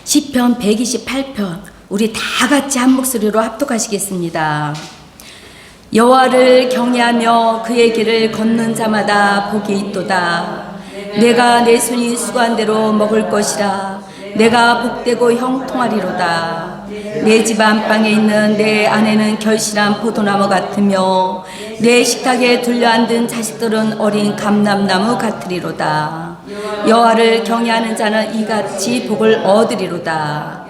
시편 128편 우리 다 같이 한 목소리로 합독하시겠습니다. 여호와를 경외하며 그의 길을 걷는 자마다 복이 있도다. 내가 내 손이 수고한 대로 먹을 것이라. 내가 복되고 형통하리로다. 내 집 안방에 있는 내 아내는 결실한 포도나무 같으며 내 식탁에 둘려앉은 자식들은 어린 감람나무 같으리로다. 여호와를 경외하는 자는 이같이 복을 얻으리로다.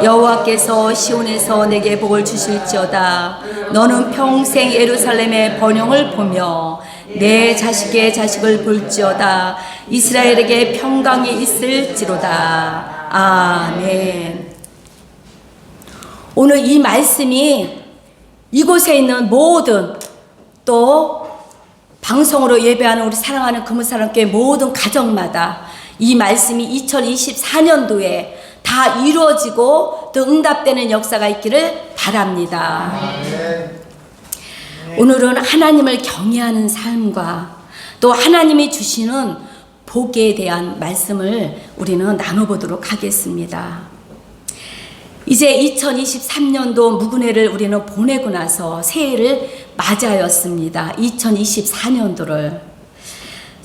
여호와께서 시온에서 내게 복을 주실지어다. 너는 평생 예루살렘의 번영을 보며 내 자식의 자식을 볼지어다. 이스라엘에게 평강이 있을지로다. 아멘. 오늘 이 말씀이 이곳에 있는 모든 또 방송으로 예배하는 우리 사랑하는 금은사랑교회 모든 가정마다 이 말씀이 2024년도에 다 이루어지고 또 응답되는 역사가 있기를 바랍니다. 오늘은 하나님을 경외하는 삶과 또 하나님이 주시는 복에 대한 말씀을 우리는 나눠보도록 하겠습니다. 이제 2023년도 무군해를 우리는 보내고 나서 새해를 맞이하였습니다. 2024년도를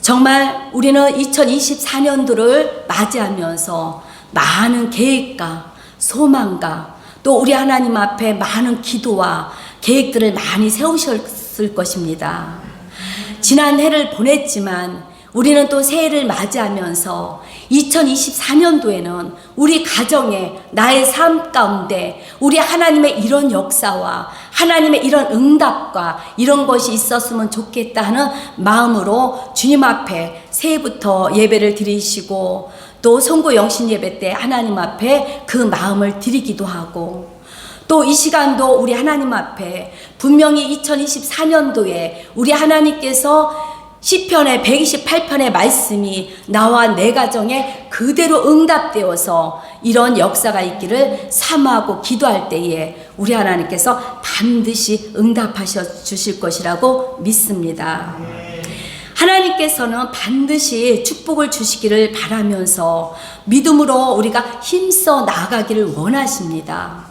정말 우리는 2024년도를 맞이하면서 많은 계획과 소망과 또 우리 하나님 앞에 많은 기도와 계획들을 많이 세우셨을 것입니다. 지난 해를 보냈지만 우리는 또 새해를 맞이하면서 2024년도에는 우리 가정에 나의 삶 가운데 우리 하나님의 이런 역사와 하나님의 이런 응답과 이런 것이 있었으면 좋겠다 하는 마음으로 주님 앞에 새해부터 예배를 드리시고 또 선고 영신 예배 때 하나님 앞에 그 마음을 드리기도 하고 또 이 시간도 우리 하나님 앞에 분명히 2024년도에 우리 하나님께서 시편의 128편의 말씀이 나와 내 가정에 그대로 응답되어서 이런 역사가 있기를 사모하고 기도할 때에 우리 하나님께서 반드시 응답하셔 주실 것이라고 믿습니다. 하나님께서는 반드시 축복을 주시기를 바라면서 믿음으로 우리가 힘써 나아가기를 원하십니다.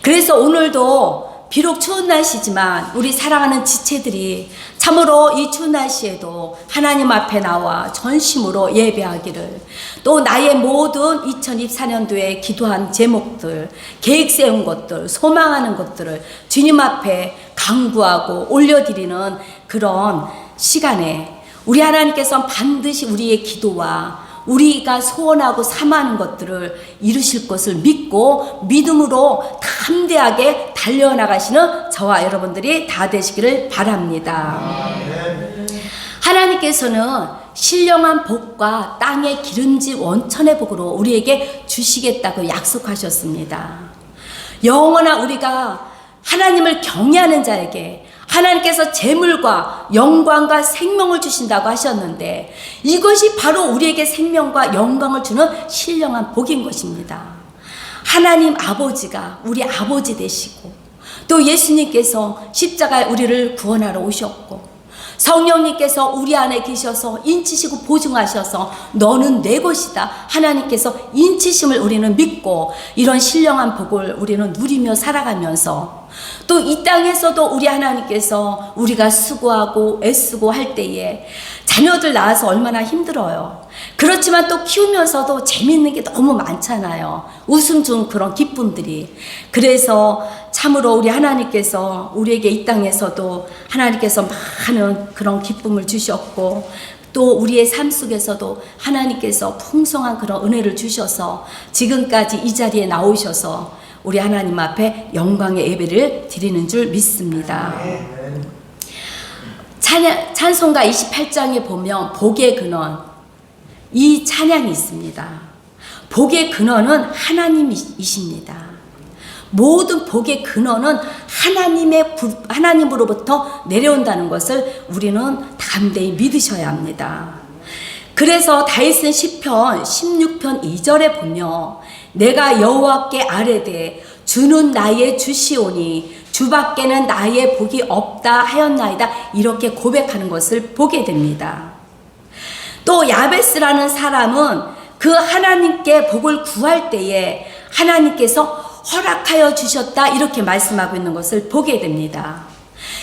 그래서 오늘도 비록 추운 날씨지만 우리 사랑하는 지체들이 참으로 이 추운 날씨에도 하나님 앞에 나와 전심으로 예배하기를 또 나의 모든 2024년도에 기도한 제목들, 계획 세운 것들, 소망하는 것들을 주님 앞에 간구하고 올려드리는 그런 시간에 우리 하나님께서는 반드시 우리의 기도와 우리가 소원하고 사모하는 것들을 이루실 것을 믿고 믿음으로 담대하게 달려나가시는 저와 여러분들이 다 되시기를 바랍니다. 하나님께서는 신령한 복과 땅의 기름진 원천의 복으로 우리에게 주시겠다고 약속하셨습니다. 영원한 우리가 하나님을 경외하는 자에게 하나님께서 재물과 영광과 생명을 주신다고 하셨는데 이것이 바로 우리에게 생명과 영광을 주는 신령한 복인 것입니다. 하나님 아버지가 우리 아버지 되시고 또 예수님께서 십자가에 우리를 구원하러 오셨고 성령님께서 우리 안에 계셔서 인치시고 보증하셔서 너는 내 것이다. 하나님께서 인치심을 우리는 믿고 이런 신령한 복을 우리는 누리며 살아가면서 또 이 땅에서도 우리 하나님께서 우리가 수고하고 애쓰고 할 때에 자녀들 낳아서 얼마나 힘들어요. 그렇지만 또 키우면서도 재밌는 게 너무 많잖아요. 웃음 준 그런 기쁨들이. 그래서 참으로 우리 하나님께서 우리에게 이 땅에서도 하나님께서 많은 그런 기쁨을 주셨고 또 우리의 삶 속에서도 하나님께서 풍성한 그런 은혜를 주셔서 지금까지 이 자리에 나오셔서 우리 하나님 앞에 영광의 예배를 드리는 줄 믿습니다. 찬송가 28장에 보면 복의 근원 이 찬양이 있습니다. 복의 근원은 하나님이십니다. 모든 복의 근원은 하나님으로부터 내려온다는 것을 우리는 담대히 믿으셔야 합니다. 그래서 다윗은 시편 16편 2절에 보면 내가 여호와께 아뢰되 주는 나의 주시오니 주밖에는 나의 복이 없다 하였나이다 이렇게 고백하는 것을 보게 됩니다. 또 야베스라는 사람은 그 하나님께 복을 구할 때에 하나님께서 허락하여 주셨다 이렇게 말씀하고 있는 것을 보게 됩니다.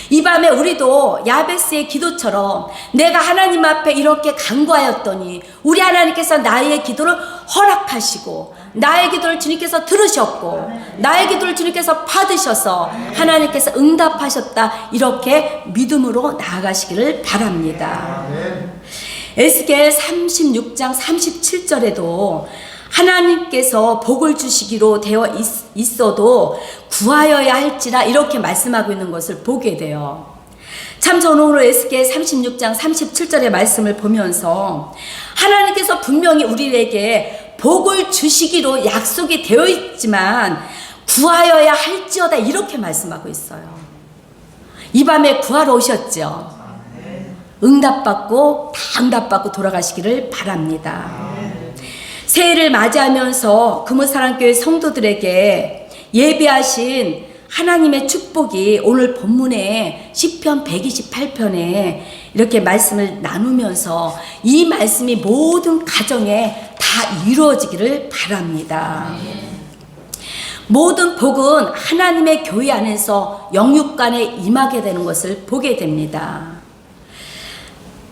이 밤에 우리도 야베스의 기도처럼 내가 하나님 앞에 이렇게 간구하였더니 우리 하나님께서 나의 기도를 허락하시고 나의 기도를 주님께서 들으셨고 나의 기도를 주님께서 받으셔서 하나님께서 응답하셨다 이렇게 믿음으로 나아가시기를 바랍니다. 에스겔 36장 37절에도 하나님께서 복을 주시기로 되어 있어도 구하여야 할지라 이렇게 말씀하고 있는 것을 보게 돼요. 참 저는 오늘 에스겔 36장 37절의 말씀을 보면서 하나님께서 분명히 우리에게 복을 주시기로 약속이 되어 있지만 구하여야 할지어다 이렇게 말씀하고 있어요. 이 밤에 구하러 오셨죠? 응답받고 다 응답받고 돌아가시기를 바랍니다. 새해를 맞이하면서 금호사랑교회 성도들에게 예비하신 하나님의 축복이 오늘 본문에 시편 128편에 이렇게 말씀을 나누면서 이 말씀이 모든 가정에 다 이루어지기를 바랍니다. 모든 복은 하나님의 교회 안에서 영육간에 임하게 되는 것을 보게 됩니다.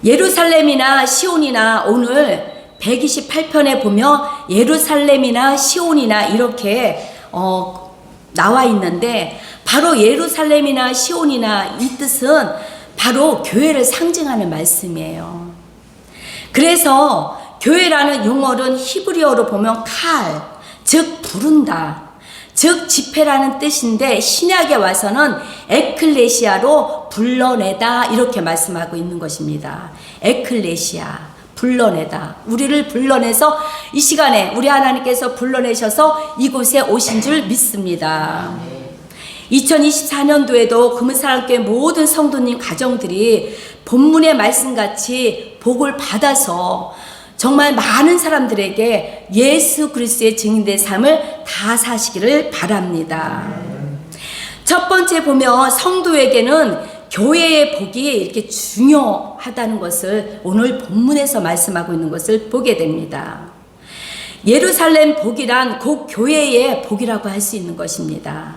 예루살렘이나 시온이나 오늘 128편에 보면 예루살렘이나 시온이나 이렇게 나와 있는데 바로 예루살렘이나 시온이나 이 뜻은 바로 교회를 상징하는 말씀이에요. 그래서 교회라는 용어는 히브리어로 보면 칼, 즉 부른다, 즉 집회라는 뜻인데 신약에 와서는 에클레시아로 불러내다 이렇게 말씀하고 있는 것입니다. 에클레시아, 불러내다. 우리를 불러내서 이 시간에 우리 하나님께서 불러내셔서 이곳에 오신 줄 믿습니다. 2024년도에도 금은사랑교회 모든 성도님 가정들이 본문의 말씀같이 복을 받아서 정말 많은 사람들에게 예수 그리스도의 증인된 삶을 다 사시기를 바랍니다. 첫 번째 보면 성도에게는 교회의 복이 이렇게 중요하다는 것을 오늘 본문에서 말씀하고 있는 것을 보게 됩니다. 예루살렘 복이란 곧 교회의 복이라고 할 수 있는 것입니다.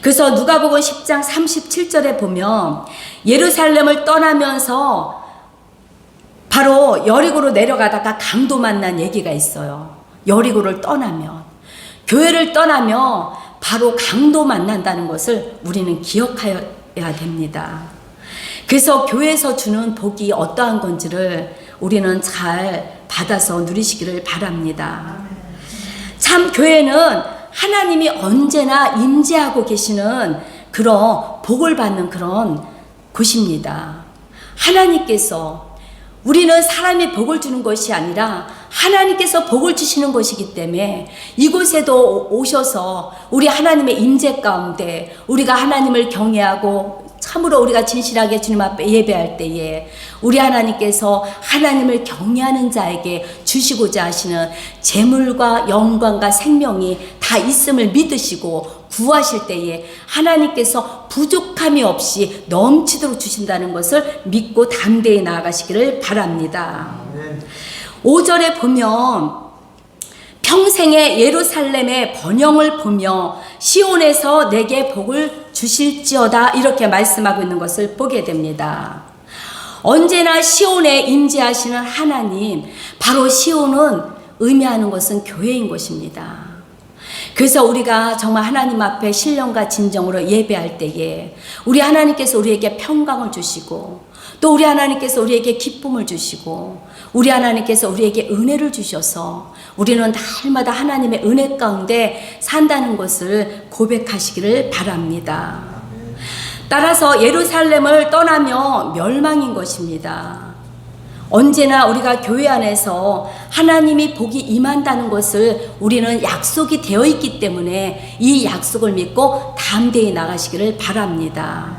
그래서 누가복음 10장 37절에 보면 예루살렘을 떠나면서 바로 여리고로 내려가다가 강도 만난 얘기가 있어요. 여리고를 떠나면, 교회를 떠나면 바로 강도 만난다는 것을 우리는 기억해야 됩니다. 그래서 교회에서 주는 복이 어떠한 건지를 우리는 잘 받아서 누리시기를 바랍니다. 참 교회는 하나님이 언제나 임재하고 계시는 그런 복을 받는 그런 곳입니다. 하나님께서 우리는 사람이 복을 주는 것이 아니라 하나님께서 복을 주시는 것이기 때문에 이곳에도 오셔서 우리 하나님의 임재 가운데 우리가 하나님을 경외하고 참으로 우리가 진실하게 주님 앞에 예배할 때에 우리 하나님께서 하나님을 경외하는 자에게 주시고자 하시는 재물과 영광과 생명이 다 있음을 믿으시고 구하실 때에 하나님께서 부족함이 없이 넘치도록 주신다는 것을 믿고 담대히 나아가시기를 바랍니다. 5절에 보면 평생의 예루살렘의 번영을 보며 시온에서 내게 복을 주실지어다 이렇게 말씀하고 있는 것을 보게 됩니다. 언제나 시온에 임재하시는 하나님, 바로 시온은 의미하는 것은 교회인 것입니다. 그래서 우리가 정말 하나님 앞에 신령과 진정으로 예배할 때에 우리 하나님께서 우리에게 평강을 주시고 또 우리 하나님께서 우리에게 기쁨을 주시고 우리 하나님께서 우리에게 은혜를 주셔서 우리는 날마다 하나님의 은혜 가운데 산다는 것을 고백하시기를 바랍니다. 따라서 예루살렘을 떠나며 멸망인 것입니다. 언제나 우리가 교회 안에서 하나님이 복이 임한다는 것을 우리는 약속이 되어 있기 때문에 이 약속을 믿고 담대히 나가시기를 바랍니다.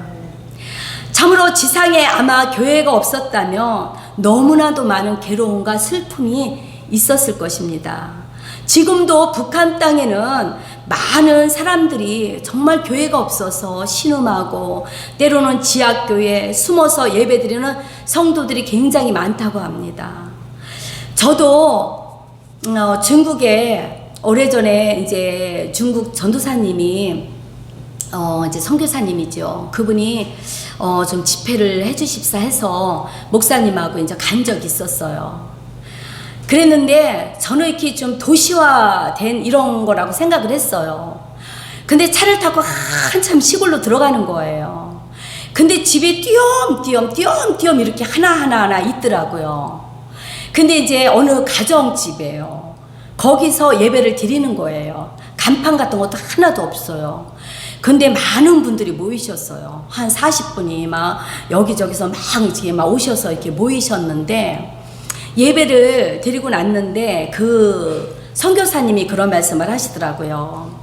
참으로 지상에 아마 교회가 없었다면 너무나도 많은 괴로움과 슬픔이 있었을 것입니다. 지금도 북한 땅에는 많은 사람들이 정말 교회가 없어서 신음하고 때로는 지하교회에 숨어서 예배드리는 성도들이 굉장히 많다고 합니다. 저도 중국에 오래전에 이제 중국 전도사님이 이제 선교사님이죠. 그분이 좀 집회를 해주십사 해서 목사님하고 이제 간 적이 있었어요. 그랬는데 저는 이렇게 좀 도시화된 이런 거라고 생각을 했어요. 근데 차를 타고 한참 시골로 들어가는 거예요. 근데 집이 띄엄띄엄 이렇게 하나 있더라고요. 근데 이제 어느 가정집이에요. 거기서 예배를 드리는 거예요. 간판 같은 것도 하나도 없어요. 근데 많은 분들이 모이셨어요. 한 40분이 막 여기저기서 막 오셔서 이렇게 모이셨는데, 예배를 드리고 났는데 그 선교사님이 그런 말씀을 하시더라고요.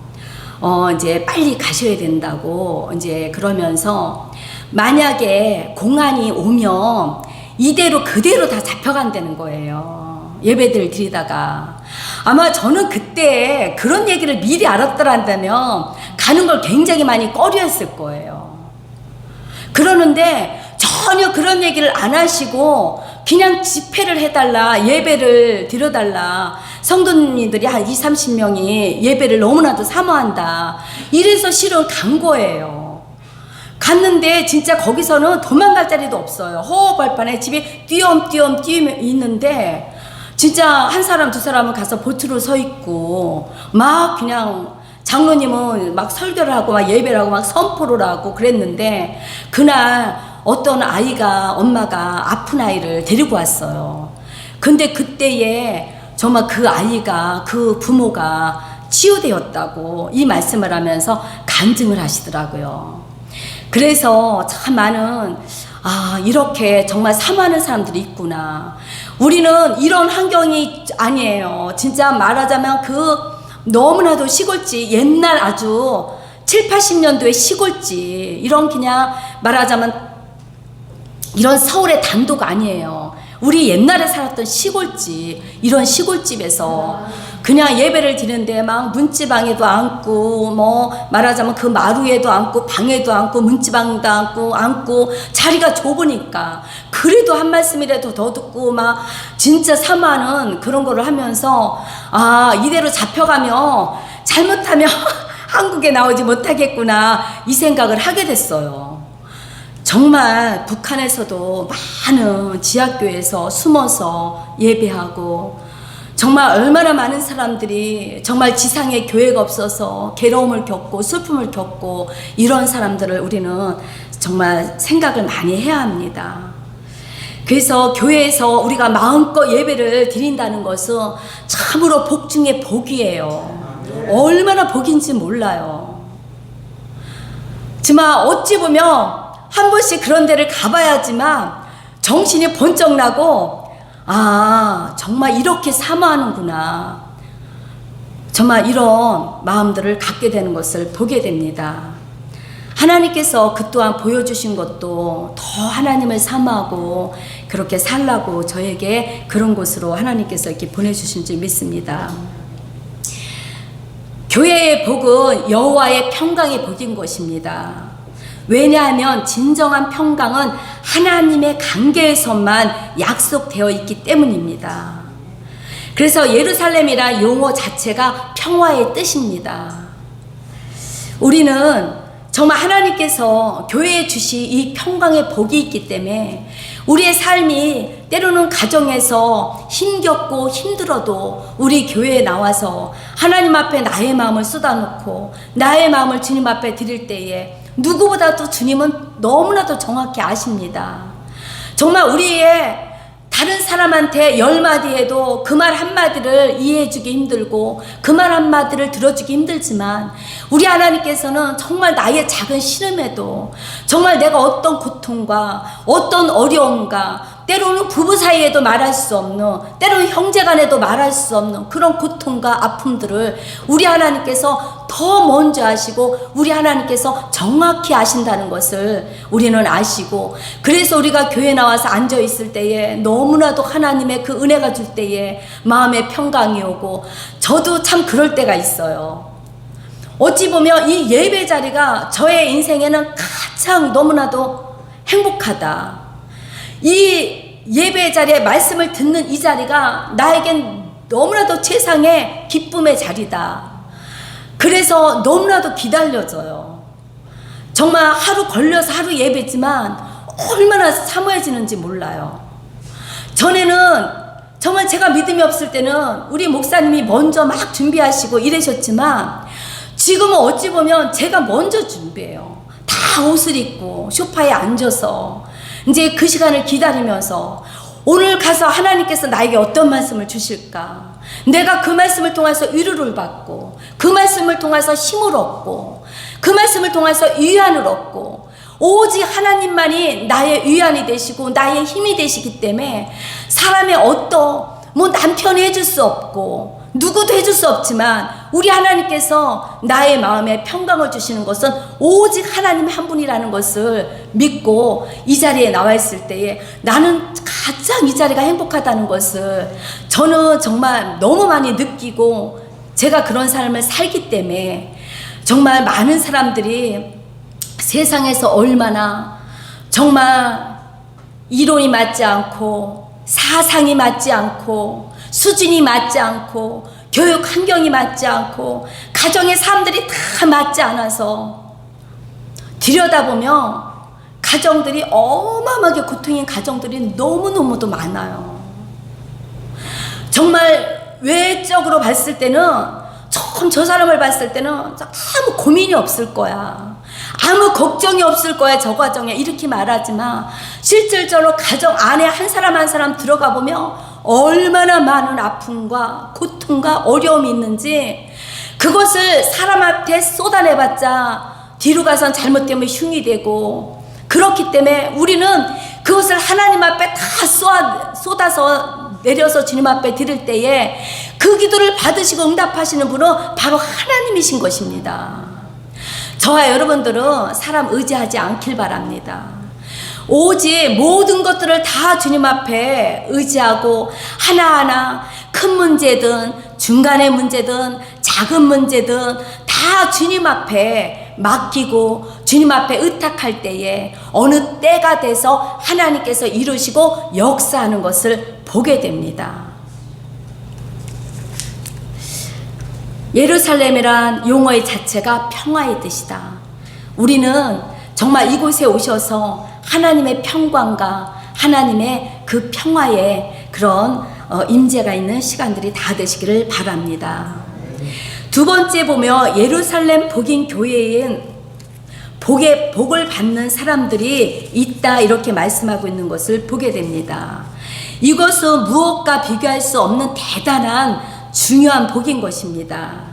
이제 빨리 가셔야 된다고 이제 그러면서 만약에 공안이 오면 이대로 그대로 다 잡혀간다는 거예요. 예배를 드리다가. 아마 저는 그때 그런 얘기를 미리 알았더란다면 가는 걸 굉장히 많이 꺼려했을 거예요. 그러는데 전혀 그런 얘기를 안 하시고 그냥 집회를 해달라, 예배를 드려달라, 성도님들이 한 20-30명이 예배를 너무나도 사모한다, 이래서 실은 간 거예요. 갔는데 진짜 거기서는 도망갈 자리도 없어요. 허허벌판에 집이 띄엄띄엄 있는데 진짜 한 사람 두 사람은 가서 보트로 서 있고 막 그냥 장로님은 막 설교를 하고 막 예배를 하고 막 선포를 하고 그랬는데, 그날 어떤 아이가, 엄마가 아픈 아이를 데리고 왔어요. 근데 그때에 정말 그 아이가, 그 부모가 치유되었다고 이 말씀을 하면서 간증을 하시더라고요. 그래서 참 많은, 이렇게 정말 사모하는 사람들이 있구나. 우리는 이런 환경이 아니에요. 진짜 말하자면 너무나도 시골집, 옛날 아주 70-80년도의 시골집, 이런 그냥 말하자면 이런 서울의 단도가 아니에요. 우리 옛날에 살았던 시골집, 이런 시골집에서 그냥 예배를 드리는데 막 문지방에도 앉고, 뭐 말하자면 그 마루에도 앉고, 방에도 앉고, 문지방도 앉고 자리가 좁으니까 그래도 한 말씀이라도 더 듣고 막 진짜 사모하는 그런 거를 하면서, 이대로 잡혀가면 잘못하면 한국에 나오지 못하겠구나, 이 생각을 하게 됐어요. 정말 북한에서도 많은 지하교회에서 숨어서 예배하고, 정말 얼마나 많은 사람들이 정말 지상에 교회가 없어서 괴로움을 겪고 슬픔을 겪고, 이런 사람들을 우리는 정말 생각을 많이 해야 합니다. 그래서 교회에서 우리가 마음껏 예배를 드린다는 것은 참으로 복 중에 복이에요. 얼마나 복인지 몰라요. 정말 어찌 보면 한 번씩 그런 데를 가봐야지만 정신이 번쩍 나고, 정말 이렇게 사모하는구나, 정말 이런 마음들을 갖게 되는 것을 보게 됩니다. 하나님께서 그 또한 보여주신 것도 더 하나님을 사모하고 그렇게 살라고 저에게 그런 곳으로 하나님께서 이렇게 보내주신 줄 믿습니다. 교회의 복은 여호와의 평강의 복인 것입니다. 왜냐하면 진정한 평강은 하나님의 관계에서만 약속되어 있기 때문입니다. 그래서 예루살렘이란 용어 자체가 평화의 뜻입니다. 우리는 정말 하나님께서 교회에 주신 이 평강의 복이 있기 때문에 우리의 삶이 때로는 가정에서 힘겹고 힘들어도 우리 교회에 나와서 하나님 앞에 나의 마음을 쏟아놓고 나의 마음을 주님 앞에 드릴 때에 누구보다도 주님은 너무나도 정확히 아십니다. 정말 우리의 다른 사람한테 10마디 해도 그 말 한마디를 이해해주기 힘들고 그 말 한마디를 들어주기 힘들지만, 우리 하나님께서는 정말 나의 작은 신음에도 정말 내가 어떤 고통과 어떤 어려움과 때로는 부부 사이에도 말할 수 없는, 때로는 형제간에도 말할 수 없는 그런 고통과 아픔들을 우리 하나님께서 더 먼저 아시고 우리 하나님께서 정확히 아신다는 것을 우리는 아시고, 그래서 우리가 교회 나와서 앉아 있을 때에 너무나도 하나님의 그 은혜가 줄 때에 마음의 평강이 오고, 저도 참 그럴 때가 있어요. 어찌 보면 이 예배 자리가 저의 인생에는 가장 너무나도 행복하다. 이 예배 자리에 말씀을 듣는 이 자리가 나에겐 너무나도 최상의 기쁨의 자리다. 그래서 너무나도 기다려져요. 정말 하루 걸려서 하루 예배지만 얼마나 사모해지는지 몰라요. 전에는 정말 제가 믿음이 없을 때는 우리 목사님이 먼저 막 준비하시고 이러셨지만 지금은 어찌 보면 제가 먼저 준비해요. 다 옷을 입고 소파에 앉아서 이제 그 시간을 기다리면서 오늘 가서 하나님께서 나에게 어떤 말씀을 주실까? 내가 그 말씀을 통해서 위로를 받고 그 말씀을 통해서 힘을 얻고 그 말씀을 통해서 위안을 얻고 오직 하나님만이 나의 위안이 되시고 나의 힘이 되시기 때문에 사람의 뭐 남편이 해줄 수 없고 누구도 해줄 수 없지만 우리 하나님께서 나의 마음에 평강을 주시는 것은 오직 하나님 한 분이라는 것을 믿고 이 자리에 나와 있을 때에 나는 가장 이 자리가 행복하다는 것을 저는 정말 너무 많이 느끼고 제가 그런 삶을 살기 때문에 정말 많은 사람들이 세상에서 얼마나 정말 이론이 맞지 않고 사상이 맞지 않고 수준이 맞지 않고 교육 환경이 맞지 않고 가정의 사람들이 다 맞지 않아서 들여다보면 가정들이 어마어마하게 고통인 가정들이 너무너무도 많아요. 정말 외적으로 봤을 때는 처음 저 사람을 봤을 때는 아무 고민이 없을 거야. 아무 걱정이 없을 거야. 저 가정에 이렇게 말하지만 실질적으로 가정 안에 한 사람 한 사람 들어가 보면 얼마나 많은 아픔과 고통과 어려움이 있는지 그것을 사람 앞에 쏟아내봤자 뒤로 가선 잘못되면 흉이 되고 그렇기 때문에 우리는 그것을 하나님 앞에 다 쏟아서 내려서 주님 앞에 드릴 때에 그 기도를 받으시고 응답하시는 분은 바로 하나님이신 것입니다. 저와 여러분들은 사람 의지하지 않길 바랍니다. 오직 모든 것들을 다 주님 앞에 의지하고 하나하나 큰 문제든 중간의 문제든 작은 문제든 다 주님 앞에 맡기고 주님 앞에 의탁할 때에 어느 때가 돼서 하나님께서 이루시고 역사하는 것을 보게 됩니다. 예루살렘이란 용어의 자체가 평화의 뜻이다. 우리는 정말 이곳에 오셔서 하나님의 평강과 하나님의 그 평화의 그런 임재가 있는 시간들이 다 되시기를 바랍니다. 두 번째 보면 예루살렘 복인 교회엔 복을 받는 사람들이 있다 이렇게 말씀하고 있는 것을 보게 됩니다. 이것은 무엇과 비교할 수 없는 대단한 중요한 복인 것입니다.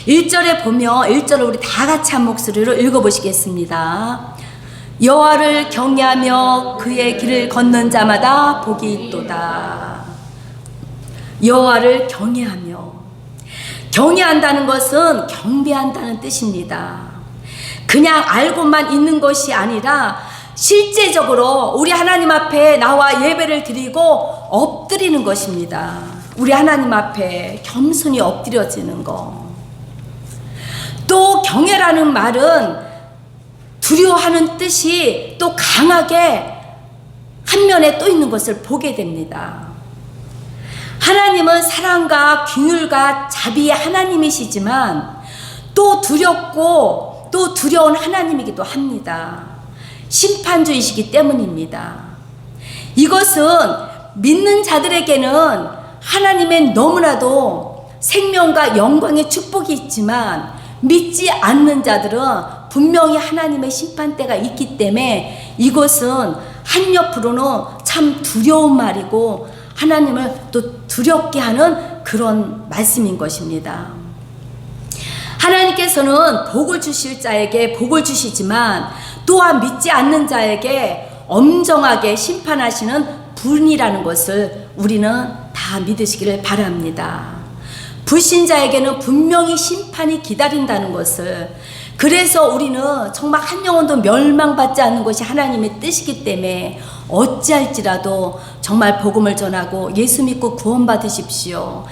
1절에 보면 1절을 우리 다 같이 한 목소리로 읽어보시겠습니다. 여호와를 경외하며 그의 길을 걷는 자마다 복이 있도다. 여호와를 경외한다는 것은 경배한다는 뜻입니다. 그냥 알고만 있는 것이 아니라 실제적으로 우리 하나님 앞에 나와 예배를 드리고 엎드리는 것입니다. 우리 하나님 앞에 겸손히 엎드려지는 것. 또 경외라는 말은 두려워하는 뜻이 또 강하게 한 면에 또 있는 것을 보게 됩니다. 하나님은 사랑과 긍휼과 자비의 하나님이시지만 또 두렵고 또 두려운 하나님이기도 합니다. 심판주이시기 때문입니다. 이것은 믿는 자들에게는 하나님의 너무나도 생명과 영광의 축복이 있지만 믿지 않는 자들은 분명히 하나님의 심판대가 있기 때문에 이것은 한옆으로는 참 두려운 말이고 하나님을 또 두렵게 하는 그런 말씀인 것입니다. 하나님께서는 복을 주실 자에게 복을 주시지만 또한 믿지 않는 자에게 엄정하게 심판하시는 분이라는 것을 우리는 다 믿으시기를 바랍니다. 불신자에게는 분명히 심판이 기다린다는 것을, 그래서 우리는 정말 한 영혼도 멸망받지 않는 것이 하나님의 뜻이기 때문에 어찌할지라도 정말 복음을 전하고 예수 믿고 구원받으십시오.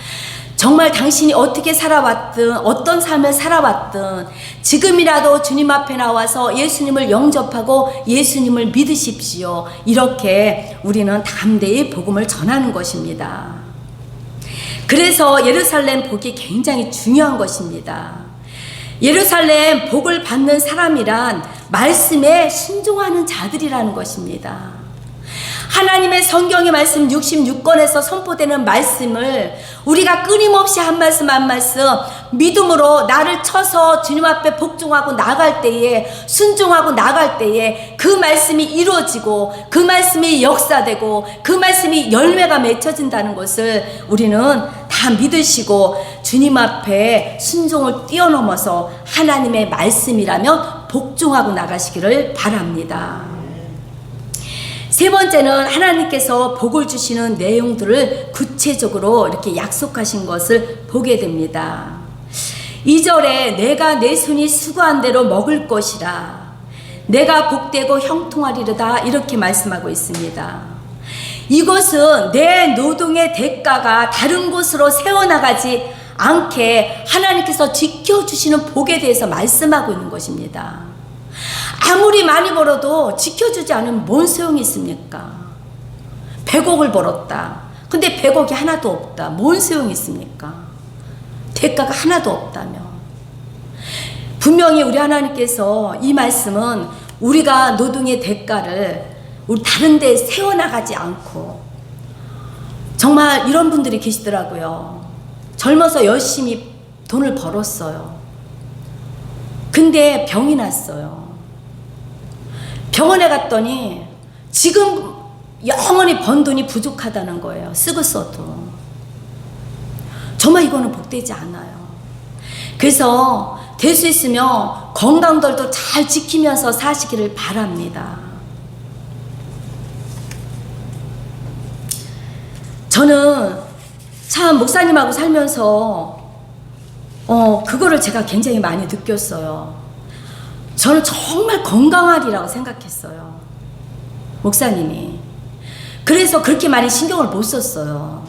정말 당신이 어떻게 살아왔든 어떤 삶을 살아왔든 지금이라도 주님 앞에 나와서 예수님을 영접하고 예수님을 믿으십시오. 이렇게 우리는 담대히 복음을 전하는 것입니다. 그래서 예루살렘 복이 굉장히 중요한 것입니다. 예루살렘 복을 받는 사람이란 말씀에 순종하는 자들이라는 것입니다. 하나님의 성경의 말씀 66권에서 선포되는 말씀을 우리가 끊임없이 한 말씀 한 말씀 믿음으로 나를 쳐서 주님 앞에 복종하고 나갈 때에, 순종하고 나갈 때에 그 말씀이 이루어지고 그 말씀이 역사되고 그 말씀이 열매가 맺혀진다는 것을 우리는 다 믿으시고 주님 앞에 순종을 뛰어넘어서 하나님의 말씀이라면 복종하고 나가시기를 바랍니다. 세 번째는 하나님께서 복을 주시는 내용들을 구체적으로 이렇게 약속하신 것을 보게 됩니다. 2절에 내가 내 손이 수고한 대로 먹을 것이라, 내가 복되고 형통하리로다, 이렇게 말씀하고 있습니다. 이것은 내 노동의 대가가 다른 곳으로 새어나가지 않게 하나님께서 지켜주시는 복에 대해서 말씀하고 있는 것입니다. 아무리 많이 벌어도 지켜주지 않으면 뭔 소용이 있습니까? 100억을 벌었다. 근데 100억이 하나도 없다. 뭔 소용이 있습니까? 대가가 하나도 없다며. 분명히 우리 하나님께서 이 말씀은 우리가 노동의 대가를 우리 다른 데 세워나가지 않고, 정말 이런 분들이 계시더라고요. 젊어서 열심히 돈을 벌었어요. 근데 병이 났어요. 병원에 갔더니 지금 영원히 번 돈이 부족하다는 거예요. 쓰고 써도. 정말 이거는 복되지 않아요. 그래서 될 수 있으면 건강들도 잘 지키면서 사시기를 바랍니다. 저는 참 목사님하고 살면서 그거를 제가 굉장히 많이 느꼈어요. 저는 정말 건강하리라고 생각했어요. 목사님이. 그래서 그렇게 많이 신경을 못 썼어요.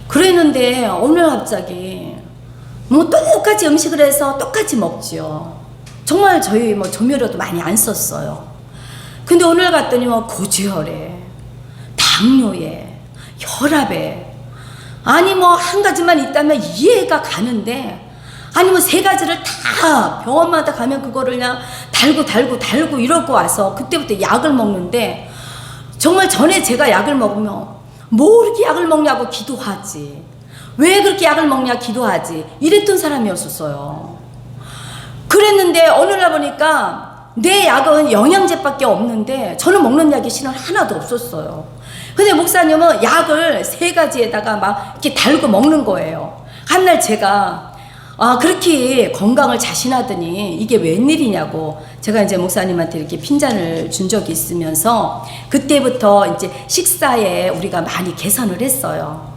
그랬는데 오늘 갑자기 뭐 똑같이 음식을 해서 똑같이 먹지요. 정말 저희 뭐 조미료도 많이 안 썼어요. 근데 오늘 갔더니 뭐 고지혈에, 당뇨에, 혈압에, 아니 뭐 한 가지만 있다면 이해가 가는데, 아니 뭐 세 가지를 다 병원마다 가면 그거를 그냥 달고 이러고 와서 그때부터 약을 먹는데, 정말 전에 제가 약을 먹으면 뭐 이렇게 약을 먹냐고 기도하지, 왜 그렇게 약을 먹냐 기도하지, 이랬던 사람이었었어요. 그랬는데 어느 날 보니까 내 약은 영양제밖에 없는데 저는 먹는 약이 실은 하나도 없었어요. 근데 목사님은 약을 세 가지에다가 막 이렇게 달고 먹는 거예요. 한날 제가 그렇게 건강을 자신하더니 이게 웬일이냐고 제가 이제 목사님한테 이렇게 핀잔을 준 적이 있으면서, 그때부터 이제 식사에 우리가 많이 개선을 했어요.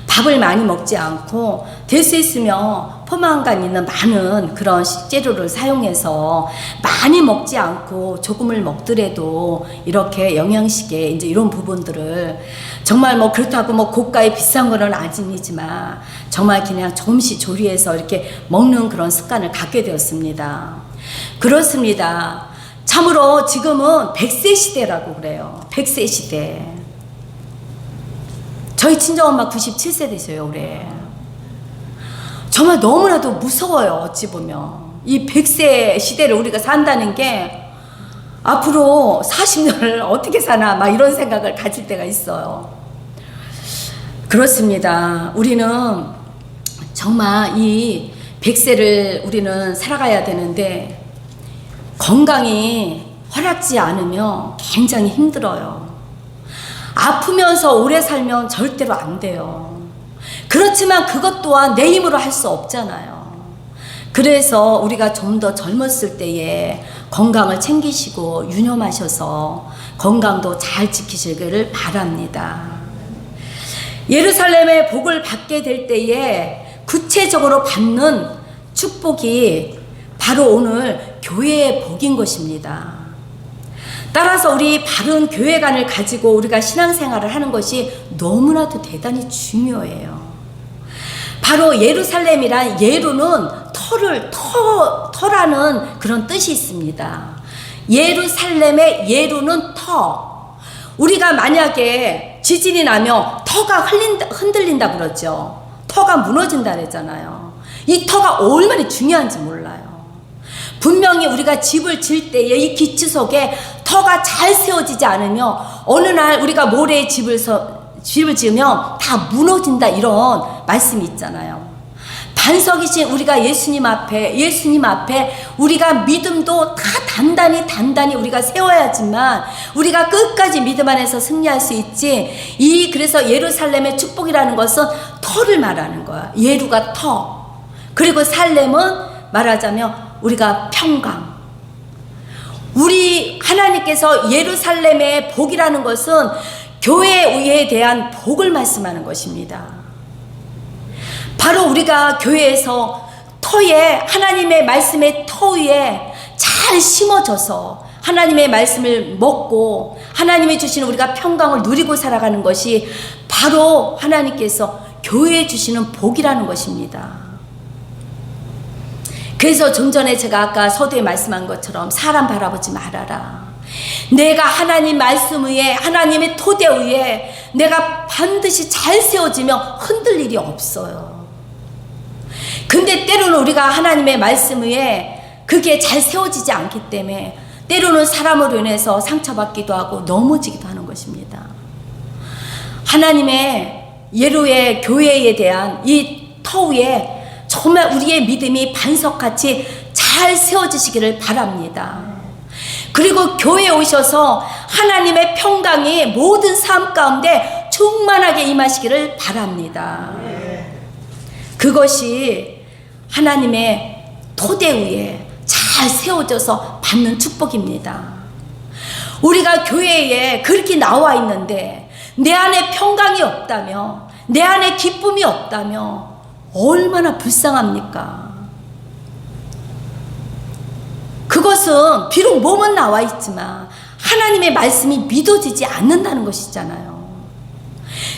밥을 많이 먹지 않고 될 수 있으면 포만감 있는 많은 그런 식재료를 사용해서 많이 먹지 않고 조금을 먹더라도 이렇게 영양식에 이제 이런 부분들을 정말 뭐 그렇다고 뭐 고가의 비싼 거는 아니지만 정말 그냥 조금씩 조리해서 이렇게 먹는 그런 습관을 갖게 되었습니다. 그렇습니다. 참으로 지금은 100세 시대라고 그래요. 100세 시대. 저희 친정엄마 97세 되셔요, 올해. 정말 너무나도 무서워요, 어찌 보면. 이 100세 시대를 우리가 산다는 게 앞으로 40년을 어떻게 사나, 막 이런 생각을 가질 때가 있어요. 그렇습니다. 우리는 정말 이 100세를 우리는 살아가야 되는데 건강이 허락지 않으면 굉장히 힘들어요. 아프면서 오래 살면 절대로 안 돼요. 그렇지만 그것 또한 내 힘으로 할 수 없잖아요. 그래서 우리가 좀 더 젊었을 때에 건강을 챙기시고 유념하셔서 건강도 잘 지키시기를 바랍니다. 예루살렘의 복을 받게 될 때에 구체적으로 받는 축복이 바로 오늘 교회의 복인 것입니다. 따라서 우리 바른 교회관을 가지고 우리가 신앙생활을 하는 것이 너무나도 대단히 중요해요. 바로 예루살렘이란 예루는 터라는 그런 뜻이 있습니다. 예루살렘의 예루는 터. 우리가 만약에 지진이 나면 터가 흔들린다 그러죠. 터가 무너진다 그랬잖아요. 이 터가 얼마나 중요한지 몰라요. 분명히 우리가 집을 질 때에 이 기초 속에 터가 잘 세워지지 않으면 어느 날 우리가 모래에 집을 지으면 다 무너진다, 이런 말씀이 있잖아요. 반석이신 우리가 예수님 앞에 우리가 믿음도 다 단단히 우리가 세워야지만 우리가 끝까지 믿음 안에서 승리할 수 있지. 그래서 예루살렘의 축복이라는 것은 터를 말하는 거야. 예루가 터. 그리고 살렘은 말하자면 우리가 평강. 우리 하나님께서 예루살렘의 복이라는 것은 교회에 대한 복을 말씀하는 것입니다. 바로 우리가 교회에서 터에, 하나님의 말씀의 터 위에 잘 심어져서 하나님의 말씀을 먹고 하나님이 주시는 우리가 평강을 누리고 살아가는 것이 바로 하나님께서 교회에 주시는 복이라는 것입니다. 그래서 좀 전에 제가 아까 서두에 말씀한 것처럼 사람 바라보지 말아라. 내가 하나님 말씀 위에, 하나님의 토대 위에 내가 반드시 잘 세워지면 흔들 일이 없어요. 근데 때로는 우리가 하나님의 말씀 위에 그게 잘 세워지지 않기 때문에 때로는 사람으로 인해서 상처받기도 하고 넘어지기도 하는 것입니다. 하나님의 예루의 교회에 대한 이 터 위에 정말 우리의 믿음이 반석같이 잘 세워지시기를 바랍니다. 그리고 교회에 오셔서 하나님의 평강이 모든 삶 가운데 충만하게 임하시기를 바랍니다. 그것이 하나님의 토대 위에 잘 세워져서 받는 축복입니다. 우리가 교회에 그렇게 나와 있는데 내 안에 평강이 없다며, 내 안에 기쁨이 없다며 얼마나 불쌍합니까? 그것은 비록 몸은 나와 있지만 하나님의 말씀이 믿어지지 않는다는 것이잖아요.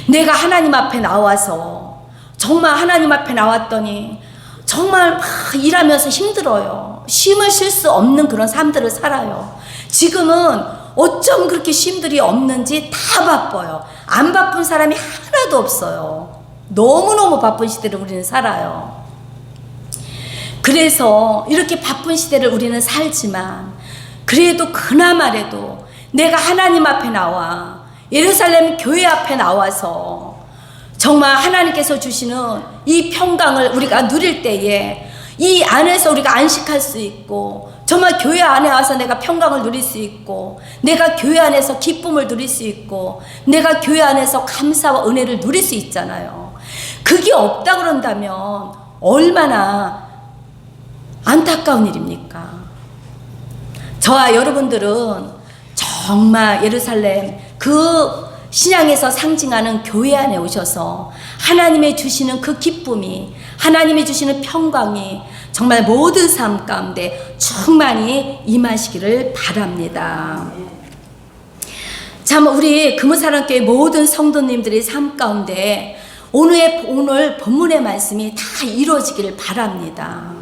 내가 하나님 앞에 나와서 정말 하나님 앞에 나왔더니 정말 막 일하면서 힘들어요. 쉼을 쉴 수 없는 그런 삶들을 살아요. 지금은 어쩜 그렇게 쉼들이 없는지 다 바빠요. 안 바쁜 사람이 하나도 없어요. 너무너무 바쁜 시대를 우리는 살아요. 그래서 이렇게 바쁜 시대를 우리는 살지만 그래도 그나마라도 내가 하나님 앞에 나와 예루살렘 교회 앞에 나와서 정말 하나님께서 주시는 이 평강을 우리가 누릴 때에 이 안에서 우리가 안식할 수 있고 정말 교회 안에 와서 내가 평강을 누릴 수 있고 내가 교회 안에서 기쁨을 누릴 수 있고 내가 교회 안에서 감사와 은혜를 누릴 수 있잖아요. 그게 없다 그런다면 얼마나 안타까운 일입니까? 저와 여러분들은 정말 예루살렘 그 신앙에서 상징하는 교회 안에 오셔서 하나님의 주시는 그 기쁨이, 하나님의 주시는 평강이 정말 모든 삶 가운데 충만히 임하시기를 바랍니다. 참 우리 금호사랑교회 모든 성도님들의 삶 가운데 오늘 본문의 말씀이 다 이루어지기를 바랍니다.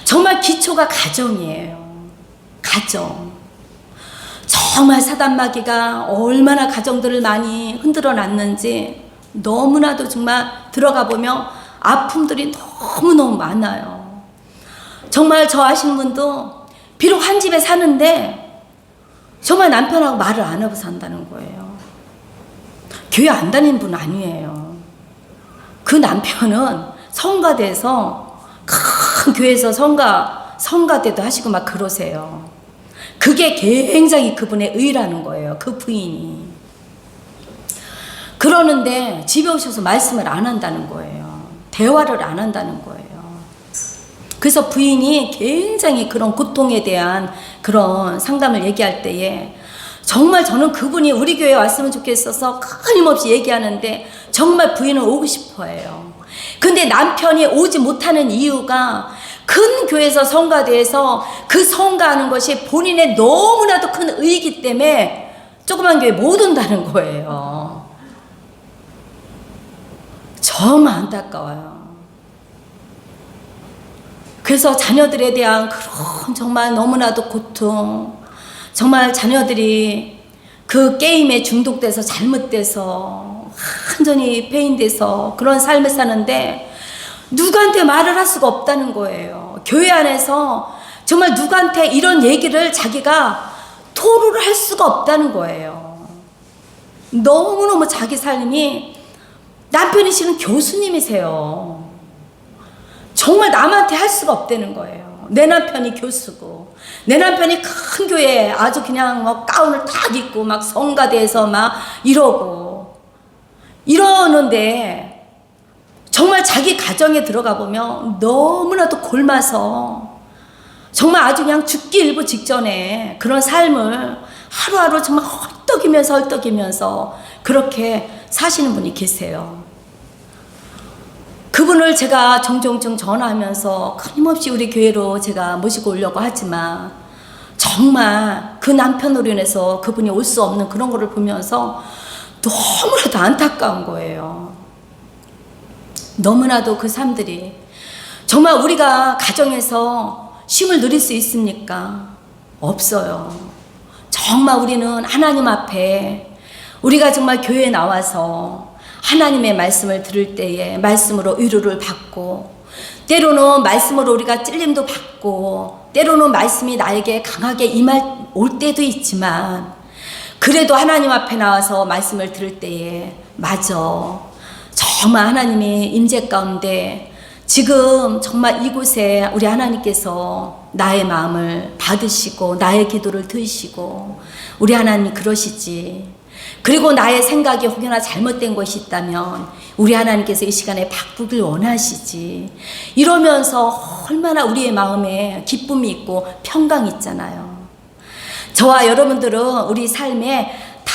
정말 기초가 가정이에요. 가정. 정말 사단마귀가 얼마나 가정들을 많이 흔들어 놨는지 너무나도 정말 들어가 보면 아픔들이 너무너무 많아요. 정말 저 아시는 분도 비록 한 집에 사는데 정말 남편하고 말을 안 하고 산다는 거예요. 교회 안 다니는 분 아니에요. 그 남편은 성가대에서 큰 교회에서 성가대도 하시고 막 그러세요. 그게 굉장히 그분의 의라는 거예요. 그 부인이. 그러는데 집에 오셔서 말씀을 안 한다는 거예요. 대화를 안 한다는 거예요. 그래서 부인이 굉장히 그런 고통에 대한 그런 상담을 얘기할 때에 정말 저는 그분이 우리 교회에 왔으면 좋겠어서 끊임없이 얘기하는데 정말 부인은 오고 싶어 해요. 근데 남편이 오지 못하는 이유가 큰 교회에서 성가대에서 그 성가하는 것이 본인의 너무나도 큰 의이기 때문에 조그만 교회 못 온다는 거예요. 정말 안타까워요. 그래서 자녀들에 대한 그런 정말 너무나도 고통, 정말 자녀들이 그 게임에 중독돼서 잘못돼서 완전히 폐인돼서 그런 삶을 사는데 누구한테 말을 할 수가 없다는 거예요. 교회 안에서 정말 누구한테 이런 얘기를 자기가 토로를 할 수가 없다는 거예요. 너무너무 자기 삶이, 남편이시는 교수님이세요. 정말 남한테 할 수가 없다는 거예요. 내 남편이 교수고, 내 남편이 큰 교회에 아주 그냥 뭐 가운을 딱 입고 막 성가대에서 막 이러는데 정말 자기 가정에 들어가 보면 너무나도 골마서 정말 아주 그냥 죽기 일부 직전에 그런 삶을 하루하루 정말 헐떡이면서 그렇게 사시는 분이 계세요. 그분을 제가 종종 전화하면서 끊임없이 우리 교회로 제가 모시고 오려고 하지만 정말 그 남편으로 인해서 그분이 올 수 없는 그런 거를 보면서 너무나도 안타까운 거예요. 너무나도 그 삶들이 정말 우리가 가정에서 쉼을 누릴 수 있습니까? 없어요. 정말 우리는 하나님 앞에 우리가 정말 교회에 나와서 하나님의 말씀을 들을 때에 말씀으로 위로를 받고, 때로는 말씀으로 우리가 찔림도 받고, 때로는 말씀이 나에게 강하게 올 때도 있지만, 그래도 하나님 앞에 나와서 말씀을 들을 때에 맞아, 정말 하나님의 임재 가운데 지금 정말 이곳에 우리 하나님께서 나의 마음을 받으시고 나의 기도를 들으시고, 우리 하나님이 그러시지. 그리고 나의 생각이 혹여나 잘못된 것이 있다면 우리 하나님께서 이 시간에 바꾸길 원하시지. 이러면서 얼마나 우리의 마음에 기쁨이 있고 평강이 있잖아요. 저와 여러분들은 우리 삶에 다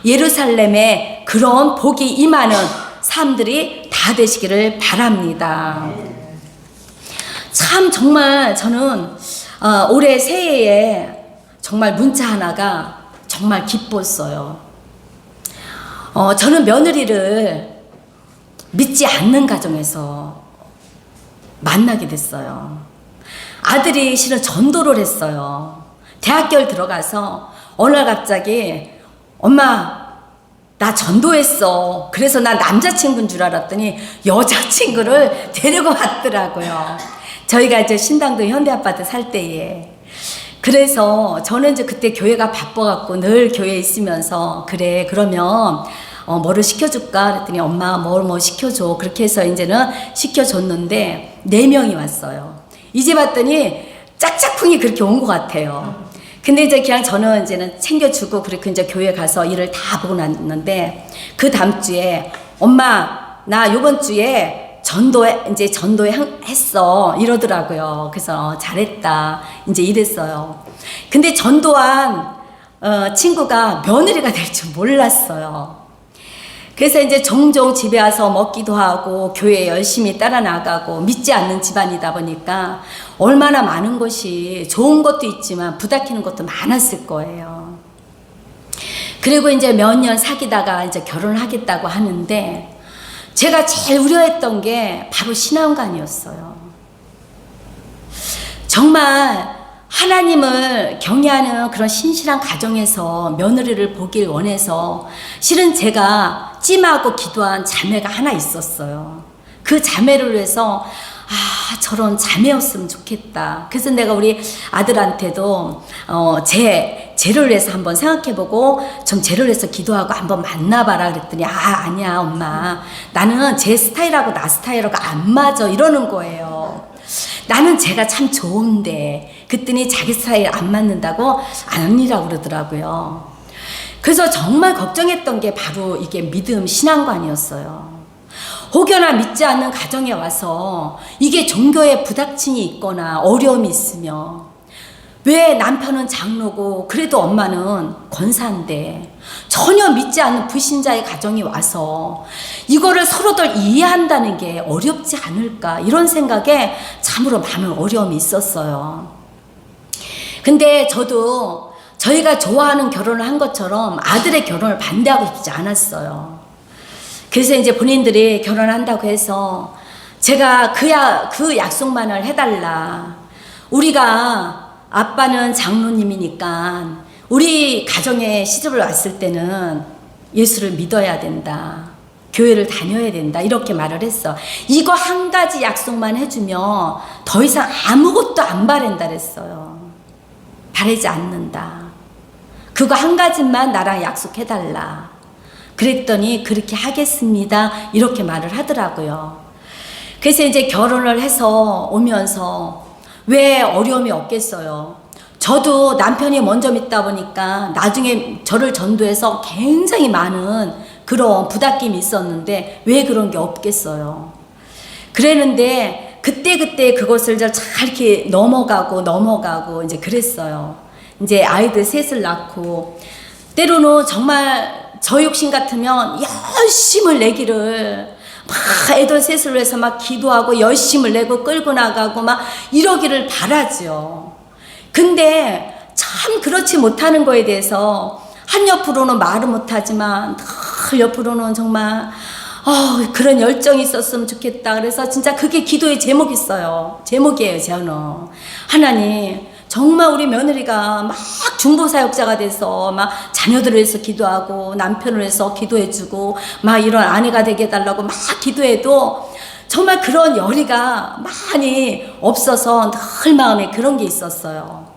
예루살렘에 그런 복이 임하는 삶들이 다 되시기를 바랍니다. 참 정말 저는 올해 새해에 정말 문자 하나가 정말 기뻤어요. 저는 며느리를 믿지 않는 가정에서 만나게 됐어요. 아들이 실은 전도를 했어요. 대학교를 들어가서 어느 날 갑자기 엄마 나 전도했어. 그래서 나 남자친구인 줄 알았더니 여자친구를 데리고 왔더라고요. 저희가 이제 신당도 현대아파트 살 때에. 그래서 저는 이제 그때 교회가 바빠갖고 늘 교회에 있으면서 그래 그러면 뭐를 시켜줄까 그랬더니 엄마 뭐 시켜줘. 그렇게 해서 이제는 시켜줬는데 4명이 왔어요. 이제 봤더니 짝짝꿍이 그렇게 온 것 같아요. 근데 이제 그냥 저는 이제는 챙겨주고 그렇게 이제 교회 가서 일을 다 보고 났는데 그 다음 주에 엄마 나 요번 주에 전도회 했어 이러더라고요. 그래서 잘했다 이제 이랬어요. 근데 전도한 친구가 며느리가 될 줄 몰랐어요. 그래서 이제 종종 집에 와서 먹기도 하고 교회에 열심히 따라 나가고 믿지 않는 집안이다 보니까 얼마나 많은 것이 좋은 것도 있지만 부닥히는 것도 많았을 거예요. 그리고 이제 몇 년 사귀다가 이제 결혼을 하겠다고 하는데 제가 제일 우려했던 게 바로 신앙관이었어요. 정말 하나님을 경외하는 그런 신실한 가정에서 며느리를 보길 원해서 실은 제가 찜하고 기도한 자매가 하나 있었어요. 그 자매를 위해서 저런 자매였으면 좋겠다. 그래서 내가 우리 아들한테도 쟤를 위해서 한번 생각해보고 좀 쟤를 위해서 기도하고 한번 만나봐라 그랬더니 아니야 엄마 나는 쟤 스타일하고 나 스타일하고 안 맞아 이러는 거예요. 나는 쟤가 참 좋은데 그랬더니 자기 스타일 안 맞는다고 아니라고 그러더라고요. 그래서 정말 걱정했던 게 바로 이게 믿음 신앙관이었어요. 혹여나 믿지 않는 가정에 와서 이게 종교에 부닥침이 있거나 어려움이 있으며 왜 남편은 장로고 그래도 엄마는 권사인데 전혀 믿지 않는 불신자의 가정이 와서 이거를 서로들 이해한다는 게 어렵지 않을까 이런 생각에 참으로 많은 어려움이 있었어요. 근데 저도 저희가 좋아하는 결혼을 한 것처럼 아들의 결혼을 반대하고 싶지 않았어요. 그래서 이제 본인들이 결혼한다고 해서 제가 그 약속만을 해달라. 우리가 아빠는 장로님이니까 우리 가정에 시집을 왔을 때는 예수를 믿어야 된다. 교회를 다녀야 된다. 이렇게 말을 했어. 이거 한 가지 약속만 해주면 더 이상 아무것도 안 바란다 그랬어요. 바라지 않는다. 그거 한 가지만 나랑 약속해달라. 그랬더니 그렇게 하겠습니다. 이렇게 말을 하더라고요. 그래서 이제 결혼을 해서 오면서 왜 어려움이 없겠어요. 저도 남편이 먼저 믿다 보니까 나중에 저를 전도해서 굉장히 많은 그런 부닥김이 있었는데 왜 그런 게 없겠어요. 그랬는데 그때 그것을 잘 이렇게 넘어가고 이제 그랬어요. 이제 아이들 셋을 낳고 때로는 정말 저 욕심 같으면 열심을 내기를 막 애들 셋을 위해서 막 기도하고 열심을 내고 끌고 나가고 막 이러기를 바라죠. 근데 참 그렇지 못하는 거에 대해서 한 옆으로는 말은 못하지만 늘 옆으로는 정말 그런 열정이 있었으면 좋겠다. 그래서 진짜 그게 기도의 제목이에요. 저는 하나님 정말 우리 며느리가 막 중보사역자가 돼서 막 자녀들을 위해서 기도하고 남편을 위해서 기도해주고 막 이런 아내가 되게 해달라고 막 기도해도 정말 그런 열의가 많이 없어서 늘 마음에 그런 게 있었어요.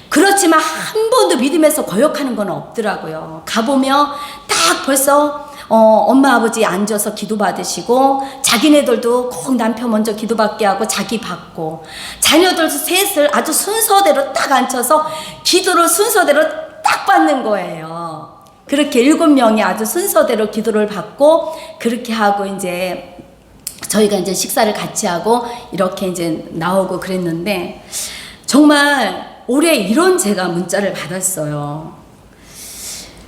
그렇지만 한 번도 믿음에서 거역하는 건 없더라고요. 가보면 딱 벌써 엄마 아버지 앉아서 기도 받으시고 자기네들도 꼭 남편 먼저 기도받게 하고 자기 받고 자녀들 셋을 아주 순서대로 딱 앉혀서 기도를 순서대로 딱 받는 거예요. 그렇게 7명이 아주 순서대로 기도를 받고 그렇게 하고 이제 저희가 이제 식사를 같이 하고 이렇게 이제 나오고 그랬는데 정말 올해 이런 제가 문자를 받았어요.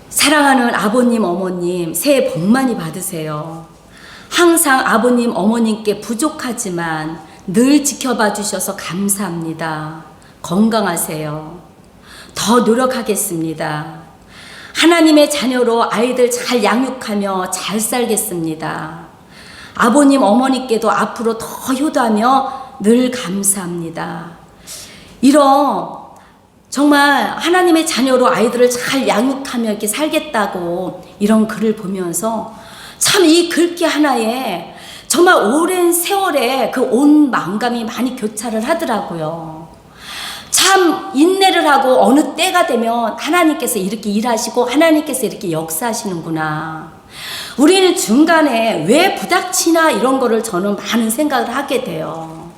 사랑하는 아버님, 어머님, 새해 복 많이 받으세요. 항상 아버님, 어머님께 부족하지만 늘 지켜봐 주셔서 감사합니다. 건강하세요. 더 노력하겠습니다. 하나님의 자녀로 아이들 잘 양육하며 잘 살겠습니다. 아버님, 어머니께도 앞으로 더 효도하며 늘 감사합니다. 이런 정말 하나님의 자녀로 아이들을 잘 양육하며 이렇게 살겠다고 이런 글을 보면서 참 이 글귀 하나에 정말 오랜 세월에 그 온 마음감이 많이 교차를 하더라고요. 참 인내를 하고 어느 때가 되면 하나님께서 이렇게 일하시고 하나님께서 이렇게 역사하시는구나. 우리는 중간에 왜 부닥치나 이런 거를 저는 많은 생각을 하게 돼요.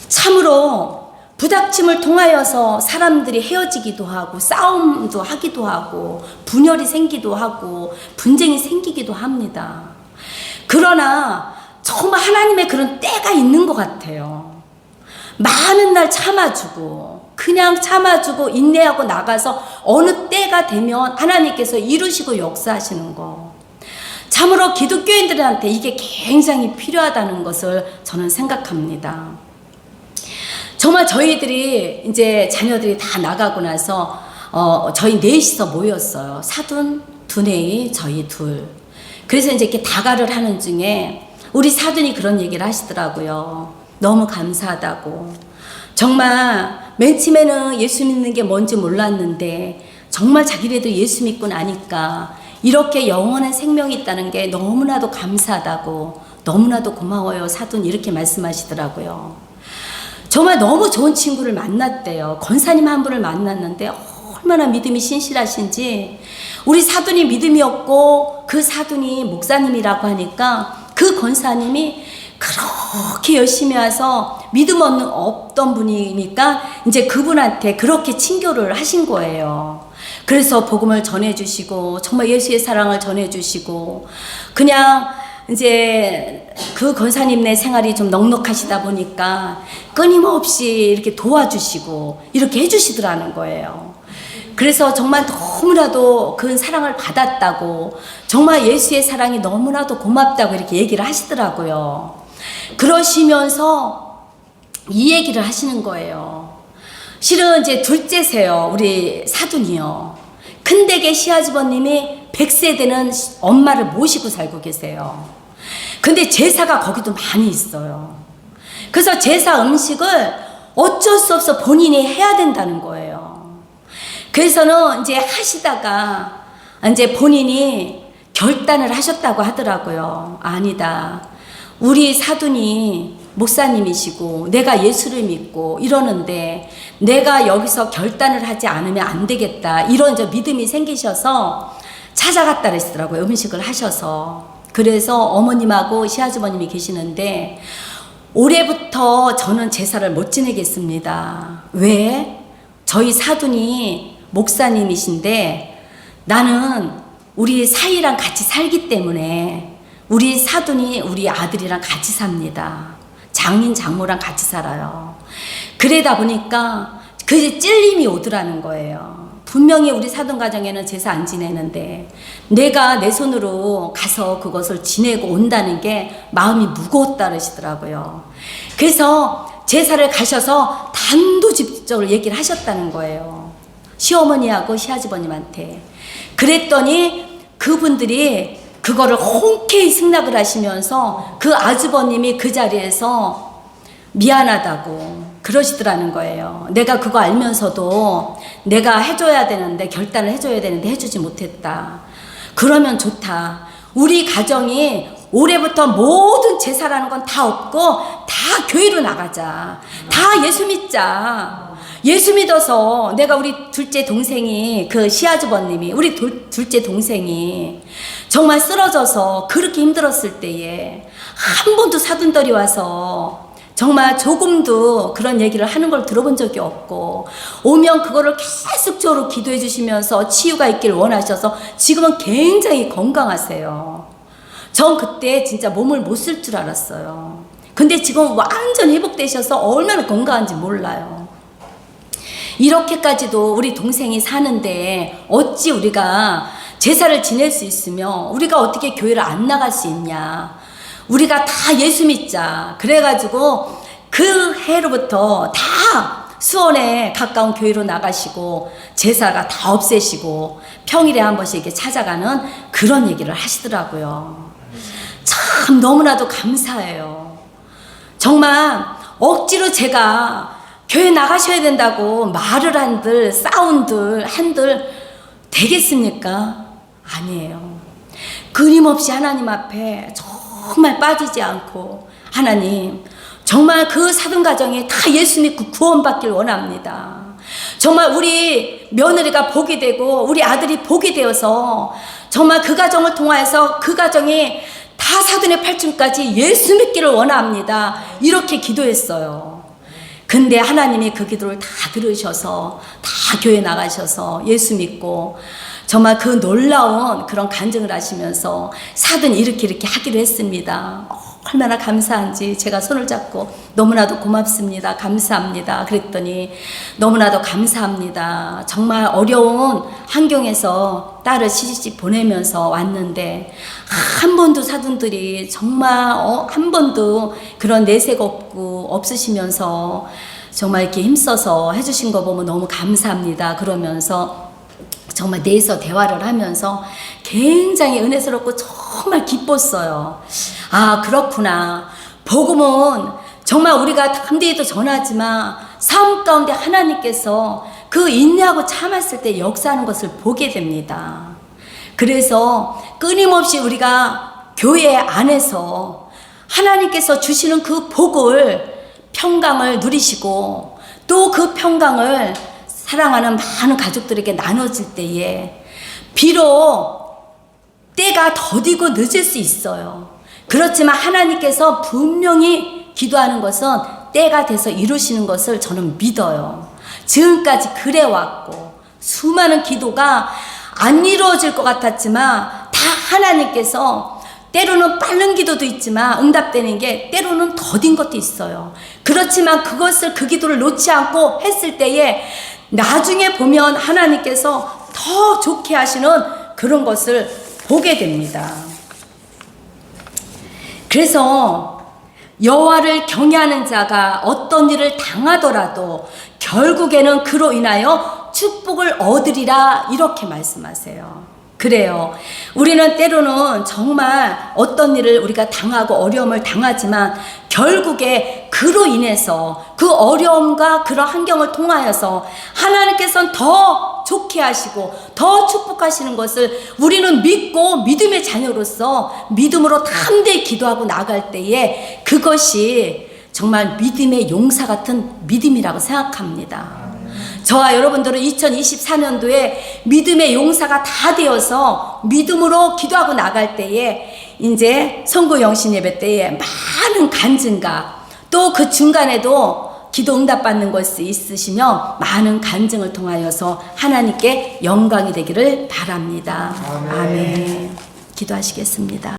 참으로 부닥침을 통하여서 사람들이 헤어지기도 하고 싸움도 하기도 하고 분열이 생기도 하고 분쟁이 생기기도 합니다. 그러나 정말 하나님의 그런 때가 있는 것 같아요. 많은 날 참아주고 그냥 참아주고 인내하고 나가서 어느 때가 되면 하나님께서 이루시고 역사하시는 거. 참으로 기독교인들한테 이게 굉장히 필요하다는 것을 저는 생각합니다. 정말 저희들이 이제 자녀들이 다 나가고 나서 저희 넷이서 모였어요. 사돈 두뇌이 저희 둘. 그래서 이제 이렇게 다가를 하는 중에 우리 사돈이 그런 얘기를 하시더라고요. 너무 감사하다고. 정말 맨 처음에는 예수 믿는 게 뭔지 몰랐는데 정말 자기네들 예수 믿고 나니까 이렇게 영원한 생명이 있다는 게 너무나도 감사하다고 너무나도 고마워요 사돈 이렇게 말씀하시더라고요. 정말 너무 좋은 친구를 만났대요. 권사님 한 분을 만났는데 얼마나 믿음이 신실하신지 우리 사돈이 믿음이 없고 그 사돈이 목사님이라고 하니까 그 권사님이 그렇게 열심히 와서 믿음 없던 분이니까 이제 그분한테 그렇게 친교를 하신 거예요. 그래서 복음을 전해주시고 정말 예수의 사랑을 전해주시고 그냥 이제 그 권사님네 생활이 좀 넉넉하시다 보니까 끊임없이 이렇게 도와주시고 이렇게 해주시더라는 거예요. 그래서 정말 너무나도 그 사랑을 받았다고 정말 예수의 사랑이 너무나도 고맙다고 이렇게 얘기를 하시더라고요. 그러시면서 이 얘기를 하시는 거예요. 실은 이제 둘째세요. 우리 사돈이요. 큰댁의 시아주버님이 100세 되는 엄마를 모시고 살고 계세요. 근데 제사가 거기도 많이 있어요. 그래서 제사 음식을 어쩔 수 없어 본인이 해야 된다는 거예요. 그래서는 이제 하시다가 이제 본인이 결단을 하셨다고 하더라고요. 아니다. 우리 사돈이 목사님이시고 내가 예수를 믿고 이러는데 내가 여기서 결단을 하지 않으면 안 되겠다. 이런 저 믿음이 생기셔서 찾아갔다 그랬더라고요. 음식을 하셔서. 그래서 어머님하고 시아주버님이 계시는데 올해부터 저는 제사를 못 지내겠습니다. 왜? 저희 사돈이 목사님이신데 나는 우리 사이랑 같이 살기 때문에 우리 사돈이 우리 아들이랑 같이 삽니다. 장인 장모랑 같이 살아요. 그러다 보니까 그 찔림이 오더라는 거예요. 분명히 우리 사돈 가정에는 제사 안 지내는데 내가 내 손으로 가서 그것을 지내고 온다는 게 마음이 무거웠다 그러시더라고요. 그래서 제사를 가셔서 단도직입적으로 얘기를 하셨다는 거예요. 시어머니하고 시아주버님한테. 그랬더니 그분들이 그거를 흔쾌히 승낙을 하시면서 그 아주버님이 그 자리에서 미안하다고 그러시더라는 거예요. 내가 그거 알면서도 내가 해줘야 되는데 결단을 해줘야 되는데 해주지 못했다. 그러면 좋다. 우리 가정이 올해부터 모든 제사라는 건 다 없고 다 교회로 나가자. 다 예수 믿자. 예수 믿어서 내가 우리 둘째 동생이 그 시아주버님이 우리 둘째 동생이 정말 쓰러져서 그렇게 힘들었을 때에 한 번도 사돈들이 와서 정말 조금도 그런 얘기를 하는 걸 들어본 적이 없고 오면 그거를 계속적으로 기도해 주시면서 치유가 있길 원하셔서 지금은 굉장히 건강하세요. 전 그때 진짜 몸을 못 쓸 줄 알았어요. 근데 지금 완전 회복되셔서 얼마나 건강한지 몰라요. 이렇게까지도 우리 동생이 사는데 어찌 우리가 제사를 지낼 수 있으며 우리가 어떻게 교회를 안 나갈 수 있냐. 우리가 다 예수 믿자. 그래가지고 그 해로부터 다 수원에 가까운 교회로 나가시고 제사가 다 없애시고 평일에 한 번씩 이렇게 찾아가는 그런 얘기를 하시더라고요. 참 너무나도 감사해요. 정말 억지로 제가 교회 나가셔야 된다고 말을 한들 싸운들 한들 되겠습니까? 아니에요. 끊임없이 하나님 앞에 정말 빠지지 않고 하나님 정말 그 사돈 가정이 다 예수 믿고 구원받길 원합니다. 정말 우리 며느리가 복이 되고 우리 아들이 복이 되어서 정말 그 가정을 통하여서 그 가정이 다 사돈의 팔춤까지 예수 믿기를 원합니다. 이렇게 기도했어요. 근데 하나님이 그 기도를 다 들으셔서 다 교회 나가셔서 예수 믿고 정말 그 놀라운 그런 간증을 하시면서 사돈이 이렇게 하기로 했습니다. 얼마나 감사한지 제가 손을 잡고 너무나도 고맙습니다. 감사합니다. 그랬더니 너무나도 감사합니다. 정말 어려운 환경에서 딸을 시집 보내면서 왔는데 한 번도 사돈들이 정말 한 번도 그런 내색 없고 없으시면서 정말 이렇게 힘써서 해주신 거 보면 너무 감사합니다. 그러면서 정말 내에서 대화를 하면서 굉장히 은혜스럽고 정말 기뻤어요. 아, 그렇구나. 복음은 정말 우리가 담대히도 전하지만 삶 가운데 하나님께서 그 인내하고 참았을 때 역사하는 것을 보게 됩니다. 그래서 끊임없이 우리가 교회 안에서 하나님께서 주시는 그 복을 평강을 누리시고 또 그 평강을 사랑하는 많은 가족들에게 나눠질 때에 비록 때가 더디고 늦을 수 있어요. 그렇지만 하나님께서 분명히 기도하는 것은 때가 돼서 이루시는 것을 저는 믿어요. 지금까지 그래왔고 수많은 기도가 안 이루어질 것 같았지만 다 하나님께서 때로는 빠른 기도도 있지만 응답되는 게 때로는 더딘 것도 있어요. 그렇지만 그것을 그 기도를 놓지 않고 했을 때에 나중에 보면 하나님께서 더 좋게 하시는 그런 것을 보게 됩니다. 그래서 여호와를 경외하는 자가 어떤 일을 당하더라도 결국에는 그로 인하여 축복을 얻으리라 이렇게 말씀하세요. 그래요. 우리는 때로는 정말 어떤 일을 우리가 당하고 어려움을 당하지만 결국에 그로 인해서 그 어려움과 그런 환경을 통하여서 하나님께서는 더 좋게 하시고 더 축복하시는 것을 우리는 믿고 믿음의 자녀로서 믿음으로 담대히 기도하고 나갈 때에 그것이 정말 믿음의 용사 같은 믿음이라고 생각합니다. 저와 여러분들은 2024년도에 믿음의 용사가 다 되어서 믿음으로 기도하고 나갈 때에 이제 선고 영신 예배 때에 많은 간증과 또 그 중간에도 기도 응답받는 것이 있으시면 많은 간증을 통하여서 하나님께 영광이 되기를 바랍니다. 아멘. 기도하시겠습니다.